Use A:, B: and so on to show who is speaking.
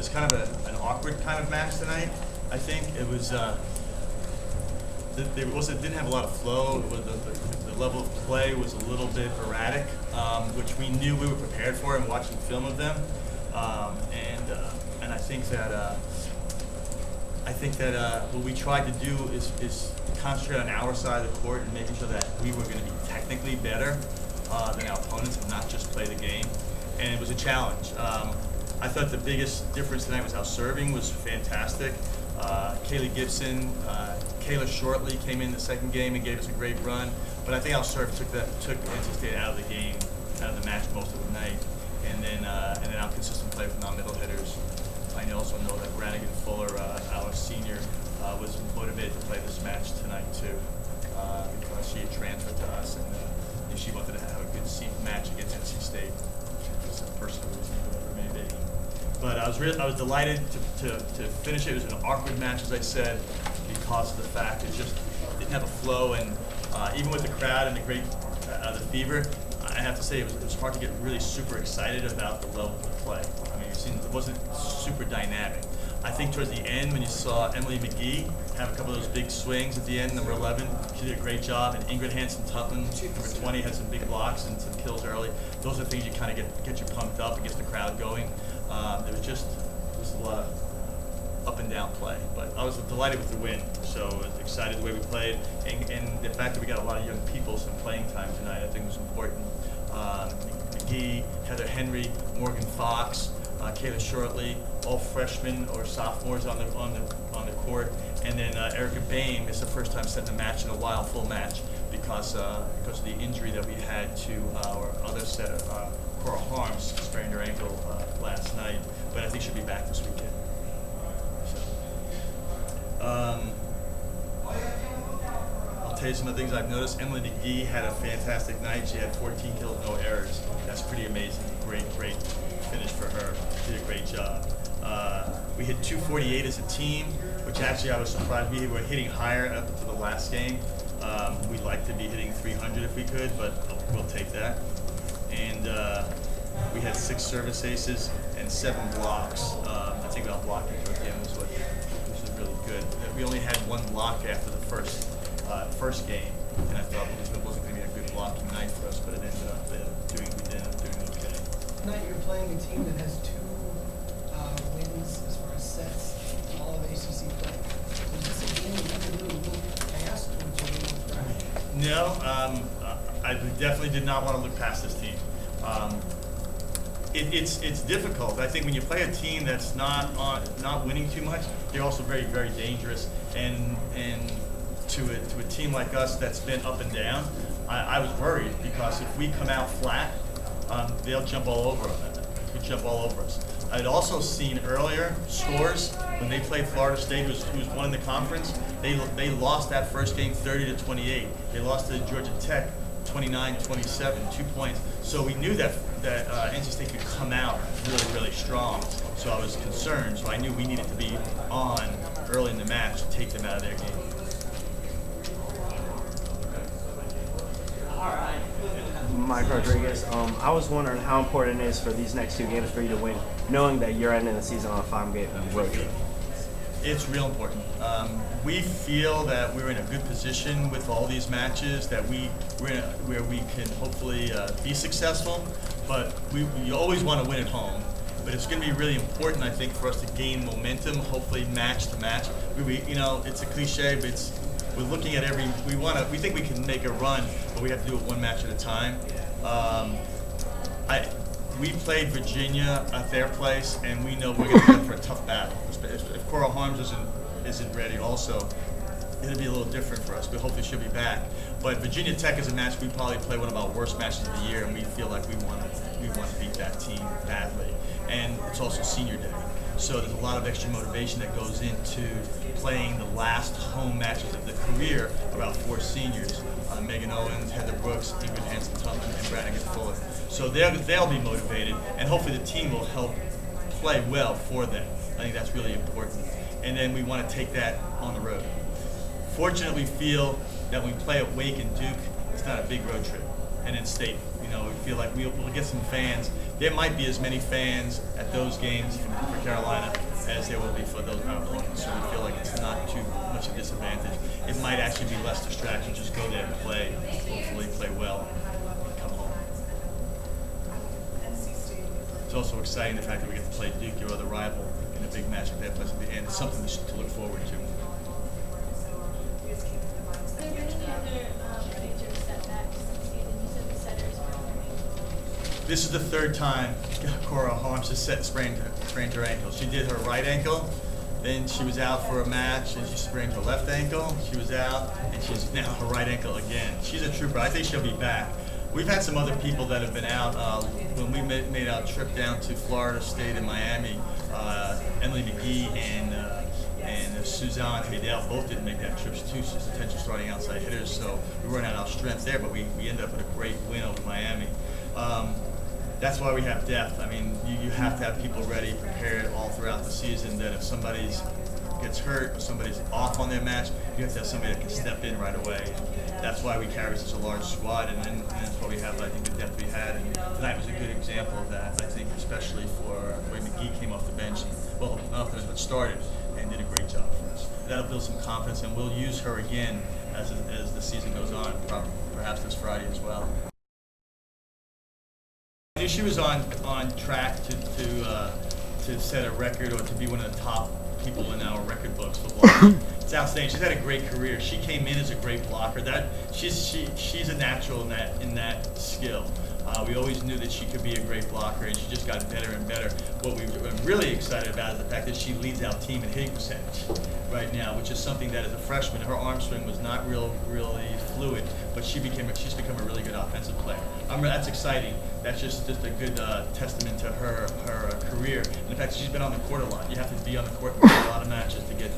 A: was kind of an awkward kind of match tonight. I think it was. It didn't have a lot of flow. It was the level of play was a little bit erratic, which we knew we were prepared for in watching film of them, and I think that what we tried to do is concentrate on our side of the court and making sure that we were going to be technically better than our opponents and not just play the game. And it was a challenge. I thought the biggest difference tonight was our serving was fantastic. Kaylee Gibson, Kayla Shortley came in the second game and gave us a great run, but I think our serve took NC State out of the game, out of the match most of the night, and then our consistent play from our middle hitters. I also know that Brannigan Fuller, our senior, was motivated to play this match tonight too, because she had transferred to us and she wanted to have a good match against NC State. For some personal reason, whatever it may be. But I was delighted to finish it. It was an awkward match, as I said, because of the fact it just didn't have a flow, and even with the crowd and the fever, I have to say it was hard to get really super excited about the level of play. I mean, it wasn't super dynamic. I think towards the end, when you saw Emily McGee have a couple of those big swings at the end, number 11, she did a great job, and Ingrid Hansen-Tuffin, number 20, had some big blocks and some kills early. Those are things you kind of get you pumped up and gets the crowd going. There was a lot of up and down play, but I was delighted with the win. So I was excited the way we played, and the fact that we got a lot of young people some playing time tonight, I think was important. McGee, Heather Henry, Morgan Fox, Kayla Shortley, all freshmen or sophomores on the court, and then Erica Bain is the first time setting a match in a while, full match, because of the injury that we had to our other setter, Cora Harms, sprained her ankle last night, but I think she'll be back this weekend. So, I'll tell you some of the things I've noticed. Emily McGee had a fantastic night. She had 14 kills, no errors. That's pretty amazing. Great finish for her. She did a great job. We hit 248 as a team, which actually I was surprised. We were hitting higher up to the last game. We'd like to be hitting 300 if we could, but we'll take that. And we had 6 service aces and 7 blocks. I think our blocking towards the end was really good. We only had 1 block after the first game, and I thought it wasn't going to be a good blocking night for us, but it ended up doing okay.
B: Tonight you're playing a team that has 2 wins as far as sets in all of ACC play. So is this a game that you can really look past what you did on Friday?
A: No, I definitely did not want to look past this team. It's difficult. I think when you play a team that's not winning too much, they're also very dangerous. And to a team like us that's been up and down, I was worried because if we come out flat, they'll jump all over us. I'd also seen earlier scores when they played Florida State, who's won in the conference. They lost that first game 30-28. They lost to Georgia Tech 29-27, 2 points. So we knew that NC State could come out really strong. So I was concerned. So I knew we needed to be on early in the match to take them out of their game.
C: Mike Rodriguez, I was wondering how important it is for these next 2 games for you to win, knowing that you're ending the season on a 5-game road trip.
A: It's real important. We feel that we're in a good position with all these matches, that where we can hopefully be successful, but we always want to win at home. But it's going to be really important, I think, for us to gain momentum, hopefully match to match. It's a cliche, but we're looking at we think we can make a run, but we have to do it 1 match at a time. We played Virginia at their place, and we know we're going to be up for a tough battle. If Cora Harms isn't ready also, it'll be a little different for us, but hopefully she'll be back. But Virginia Tech is a match we probably play one of our worst matches of the year, and we feel like we want to beat that team badly. And it's also senior day. So there's a lot of extra motivation that goes into playing the last home matches of the career of our 4 seniors, Megan Owens, Heather Brooks, Ingrid Hansen-Tuffin, and Brannigan Fuller. So they'll be motivated, and hopefully the team will help play well for them. I think that's really important. And then we want to take that on the road. Fortunately, we feel that when we play at Wake and Duke, it's not a big road trip. And in state, we feel like we'll get some fans. There might be as many fans at those games for Carolina as there will be for those Mount Orleans. So we feel like it's not too much a disadvantage. It might actually be less distraction. Just go there and play, hopefully play well, and come home. It's also exciting the fact that we get to play Duke, your other rival, in a big match at their place at the end. It's something to look forward to. This is the third time Cora Harms has sprained her ankle. She did her right ankle, then she was out for a match, and she sprained her left ankle. She was out, and she's now her right ankle again. She's a trooper. I think she'll be back. We've had some other people that have been out. When we made our trip down to Florida State and Miami, Emily McGee and Suzanne Haydel both didn't make that trip. Two potential starting outside hitters, so we weren't at our strength there, but we ended up with a great win over Miami. That's why we have depth. I mean, you have to have people ready, prepared all throughout the season, that if somebody gets hurt or somebody's off on their match, you have to have somebody that can step in right away. And that's why we carry such a large squad, and that's why we have, I think, the depth we had. And tonight was a good example of that, I think, especially for the way McGee came off the bench, and, well, not off the bench, but started, and did a great job for us. That'll build some confidence, and we'll use her again as the season goes on, perhaps this Friday as well. I knew she was on track to set a record or to be one of the top people in our record books for blocking. It's outstanding. She's had a great career. She came in as a great blocker. She's a natural in that skill. We always knew that she could be a great blocker, and she just got better and better. What we're really excited about is the fact that she leads our team in hitting percentage right now, which is something that as a freshman, her arm swing was not really fluid, but she's become a really good offensive player. That's exciting. That's just a good testament to her career. And in fact, she's been on the court a lot. You have to be on the court for a lot of matches to get